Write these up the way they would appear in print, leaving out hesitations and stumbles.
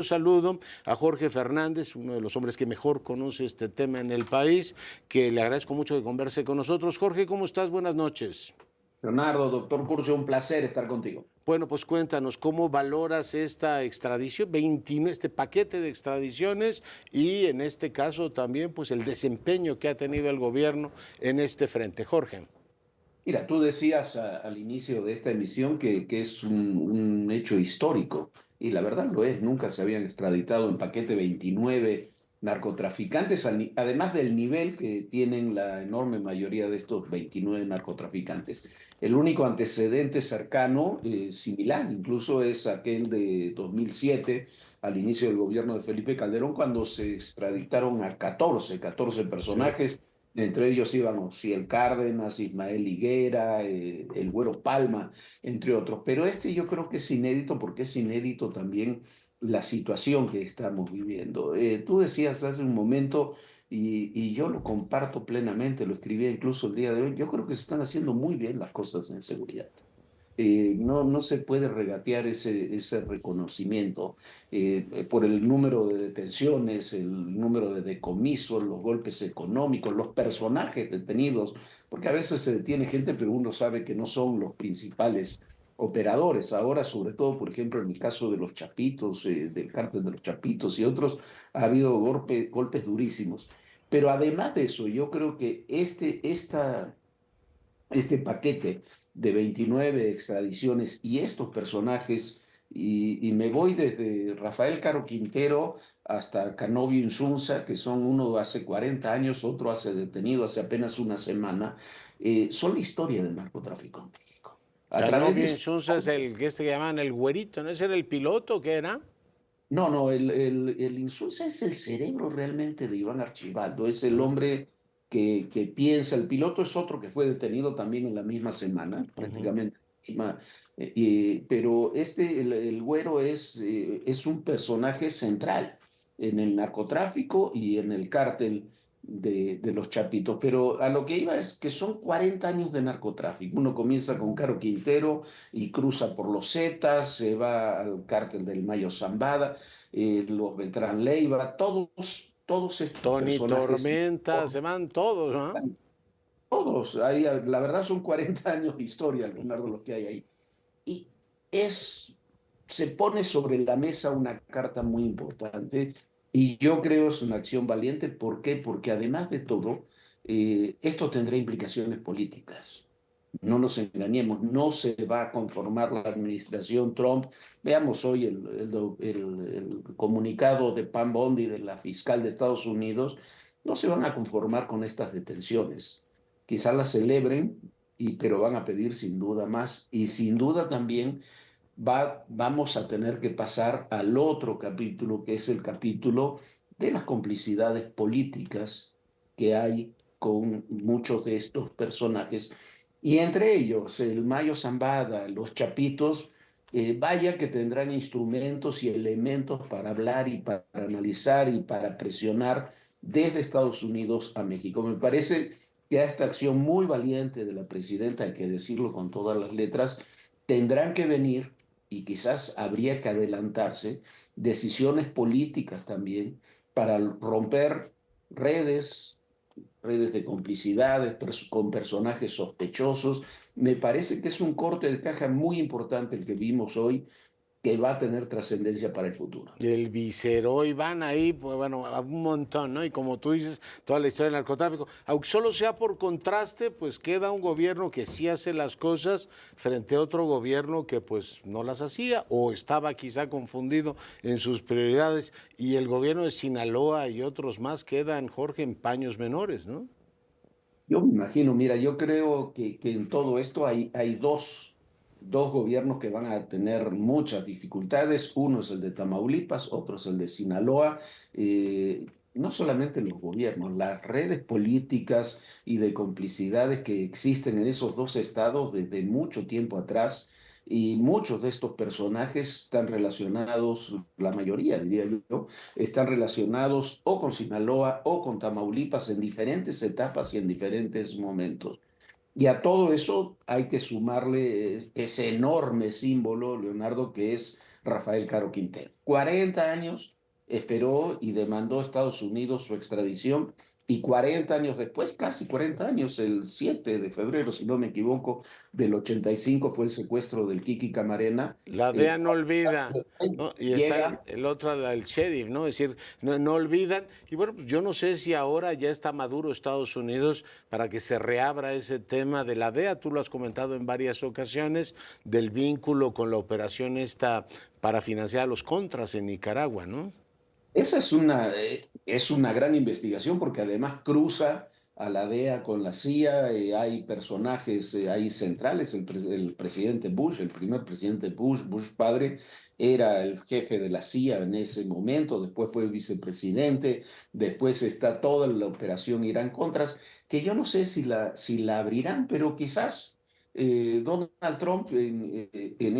Saludo a Jorge Fernández, uno de los hombres que mejor conoce este tema en el país, que le agradezco mucho que converse con nosotros. Jorge, ¿cómo estás? Buenas noches. Leonardo, doctor Curcio, un placer estar contigo. Bueno, pues cuéntanos, ¿cómo valoras esta extradición, 29, este paquete de extradiciones y en este caso también pues el desempeño que ha tenido el gobierno en este frente? Jorge. Mira, tú decías al inicio de esta emisión que es un hecho histórico, y la verdad lo es, nunca se habían extraditado en paquete 29 narcotraficantes, además del nivel que tienen la enorme mayoría de estos 29 narcotraficantes. El único antecedente cercano, similar, incluso es aquel de 2007, al inicio del gobierno de Felipe Calderón, cuando se extraditaron a 14 Sí. personajes. Entre ellos iban Ociel Cárdenas, Ismael Higuera, el Güero Palma, entre otros. Pero este yo creo que es inédito porque es inédito también la situación que estamos viviendo. Tú decías hace un momento, y yo lo comparto plenamente, lo escribí incluso el día de hoy, yo creo que se están haciendo muy bien las cosas en seguridad. No se puede regatear ese reconocimiento por el número de detenciones, el número de decomisos, los golpes económicos, los personajes detenidos, porque a veces se detiene gente, pero uno sabe que no son los principales operadores. Ahora, sobre todo, por ejemplo, en el caso de los Chapitos, del cártel de los Chapitos y otros, ha habido golpes durísimos. Pero además de eso, yo creo que este paquete de 29 extradiciones y estos personajes, y me voy desde Rafael Caro Quintero hasta Canovio Insunza, que son uno hace 40 años, otro hace detenido hace apenas una semana, son la historia del narcotráfico en México. A través Canovio de su... Insunza es el que este que llaman el güerito, ¿no? ¿Ese era el piloto que era? No, no, el Insulza es el cerebro realmente de Iván Archibaldo, es el Ah, hombre que piensa. El piloto es otro que fue detenido también en la misma semana, ujú. prácticamente. Pero el güero es un personaje central en el narcotráfico y en el cártel de los Chapitos. Pero a lo que iba es que son 40 años de narcotráfico. Uno comienza con Caro Quintero y cruza por los Zetas, se va al cártel del Mayo Zambada, los Beltrán Leiva, todos estos Tony personajes, Tormenta, se van todos, ¿no? todos, ahí, la verdad son 40 años de historia, Leonardo, lo que hay ahí. Y es, se pone sobre la mesa una carta muy importante y yo creo es una acción valiente. ¿Por qué? Porque además de todo, esto tendrá implicaciones políticas. No nos engañemos, no se va a conformar la administración Trump. Veamos hoy el comunicado de Pam Bondi, de la fiscal de Estados Unidos. No se van a conformar con estas detenciones. Quizás las celebren, pero van a pedir sin duda más. Y sin duda también vamos a tener que pasar al otro capítulo, que es el capítulo de las complicidades políticas que hay con muchos de estos personajes. Y entre ellos, el Mayo Zambada, los Chapitos, vaya que tendrán instrumentos y elementos para hablar y para analizar y para presionar desde Estados Unidos a México. Me parece que a esta acción muy valiente de la presidenta, hay que decirlo con todas las letras, tendrán que venir, y quizás habría que adelantarse, decisiones políticas también para romper redes, redes de complicidades con personajes sospechosos. Me parece que es un corte de caja muy importante el que vimos hoy, que va a tener trascendencia para el futuro. El Viceroy, van ahí, pues bueno, a un montón, ¿no? Y como tú dices, toda la historia del narcotráfico, aunque solo sea por contraste, pues queda un gobierno que sí hace las cosas frente a otro gobierno que pues no las hacía o estaba quizá confundido en sus prioridades. Y el gobierno de Sinaloa y otros más quedan, Jorge, en paños menores, ¿no? Yo me imagino, mira, yo creo que en todo esto hay dos gobiernos que van a tener muchas dificultades. Uno es el de Tamaulipas, otro es el de Sinaloa. No solamente los gobiernos, las redes políticas y de complicidades que existen en esos dos estados desde mucho tiempo atrás. Y muchos de estos personajes están relacionados, la mayoría diría yo, están relacionados o con Sinaloa o con Tamaulipas en diferentes etapas y en diferentes momentos. Y a todo eso hay que sumarle ese enorme símbolo, Leonardo, que es Rafael Caro Quintero. 40 años esperó y demandó a Estados Unidos su extradición y 40 años después, casi 40 años, el 7 de febrero, si no me equivoco, del 85 fue el secuestro del Kiki Camarena. La DEA no olvida, ¿no? Y está Llega. el otro, el sheriff, ¿no? Es decir, no olvidan. Y bueno, pues yo no sé si ahora ya está maduro Estados Unidos para que se reabra ese tema de la DEA. Tú lo has comentado en varias ocasiones, del vínculo con la operación esta para financiar a los contras en Nicaragua, ¿no? Esa es una gran investigación porque además cruza a la DEA con la CIA, hay personajes ahí centrales, el presidente Bush, el primer presidente Bush, Bush padre, era el jefe de la CIA en ese momento, después fue vicepresidente, después está toda la operación Irán-Contras, que yo no sé si la abrirán, pero quizás Donald Trump en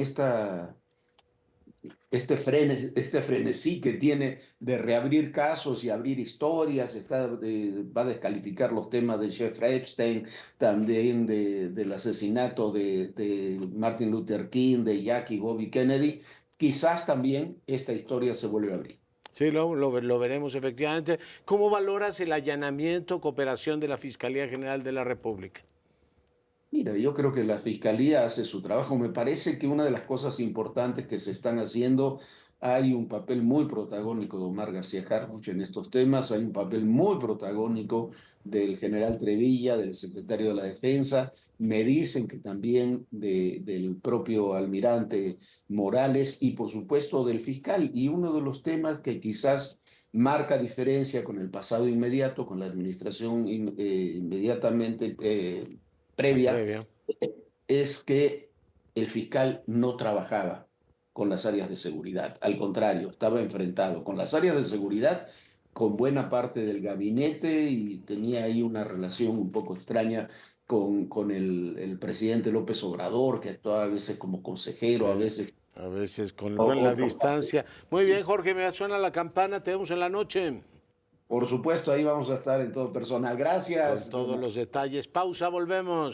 este frenesí que tiene de reabrir casos y abrir historias, va a descalificar los temas de Jeffrey Epstein, también del asesinato de Martin Luther King, de Jackie Bobby Kennedy. Quizás también esta historia se vuelve a abrir. Sí, lo veremos efectivamente. ¿Cómo valoras el allanamiento, cooperación de la Fiscalía General de la República? Mira, yo creo que la fiscalía hace su trabajo. Me parece que una de las cosas importantes que se están haciendo, hay un papel muy protagónico de Omar García Harfuch en estos temas, hay un papel muy protagónico del general Trevilla, del secretario de la Defensa. Me dicen que también del propio almirante Morales y por supuesto del fiscal. Y uno de los temas que quizás marca diferencia con el pasado inmediato, con la administración inmediatamente La previa, previa. es que el fiscal no trabajaba con las áreas de seguridad. Al contrario, estaba enfrentado con las áreas de seguridad, con buena parte del gabinete y tenía ahí una relación un poco extraña con el presidente López Obrador, que actuaba a veces como consejero, a Sí, veces... a veces o- con la o- distancia. Muy bien, Jorge, me suena la campana, te vemos en la noche por supuesto, ahí vamos a estar en todo personal. con Gracias, todos Leonardo. los detalles. Pausa, volvemos.